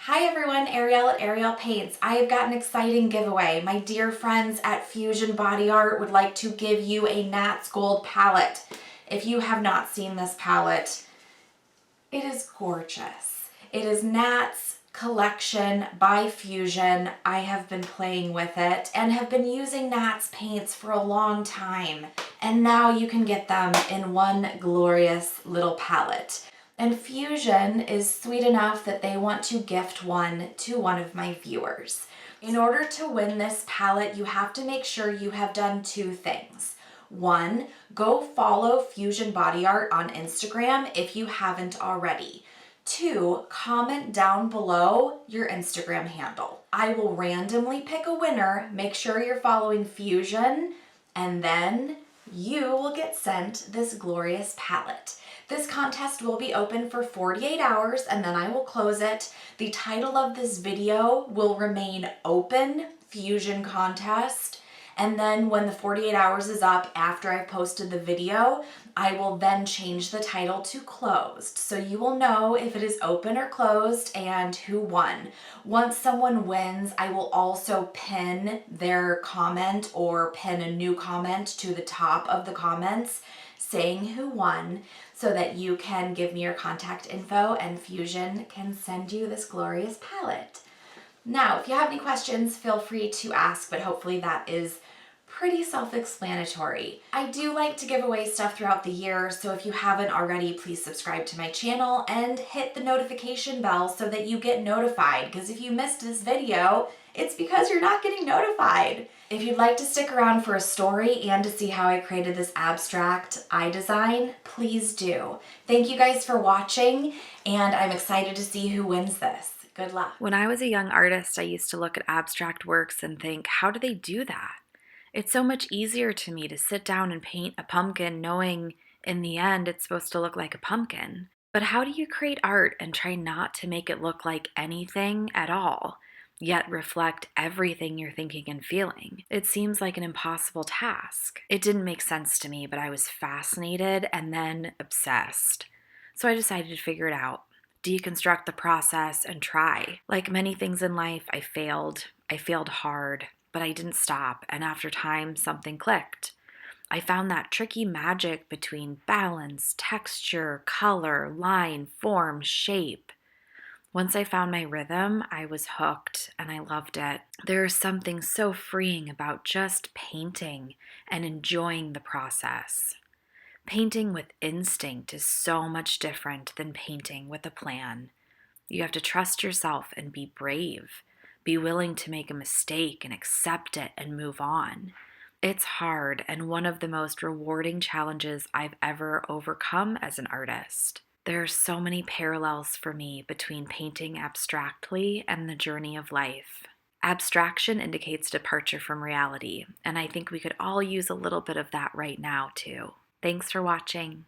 Hi everyone, Ariel at Arielpaints. I have got an exciting giveaway. My dear friends at Fusion Body Art would like to give you a Nats Gold palette. If you have not seen this palette, it is gorgeous. It is Nat's collection by Fusion. I have been playing with it and have been using Nat's paints for a long time. And now you can get them in one glorious little palette. And Fusion is sweet enough that they want to gift one to one of my viewers. In order to win this palette, you have to make sure you have done two things. One, go follow Fusion Body Art on Instagram if you haven't already. Two, comment down below your Instagram handle. I will randomly pick a winner, make sure you're following Fusion, and then you will get sent this glorious palette. This contest will be open for 48 hours and then I will close it. The title of this video will remain open, Fusion Contest. And then when the 48 hours is up after I've posted the video, I will then change the title to closed. So you will know if it is open or closed and who won. Once someone wins, I will also pin their comment or pin a new comment to the top of the comments saying who won so that you can give me your contact info and Fusion can send you this glorious palette. Now, if you have any questions, feel free to ask, but hopefully that is pretty self-explanatory. I do like to give away stuff throughout the year, so if you haven't already, please subscribe to my channel and hit the notification bell so that you get notified, because if you missed this video, it's because you're not getting notified. If you'd like to stick around for a story and to see how I created this abstract eye design, please do. Thank you guys for watching, and I'm excited to see who wins this. Good luck. When I was a young artist, I used to look at abstract works and think, how do they do that? It's so much easier to me to sit down and paint a pumpkin knowing in the end it's supposed to look like a pumpkin. But how do you create art and try not to make it look like anything at all, yet reflect everything you're thinking and feeling? It seems like an impossible task. It didn't make sense to me, but I was fascinated and then obsessed. So I decided to figure it out. Deconstruct the process and try. Like many things in life, I failed. I failed hard, but I didn't stop, and after time, something clicked. I found that tricky magic between balance, texture, color, line, form, shape. Once I found my rhythm, I was hooked and I loved it. There is something so freeing about just painting and enjoying the process. Painting with instinct is so much different than painting with a plan. You have to trust yourself and be brave. Be willing to make a mistake and accept it and move on. It's hard and one of the most rewarding challenges I've ever overcome as an artist. There are so many parallels for me between painting abstractly and the journey of life. Abstraction indicates departure from reality, and I think we could all use a little bit of that right now too. Thanks for watching.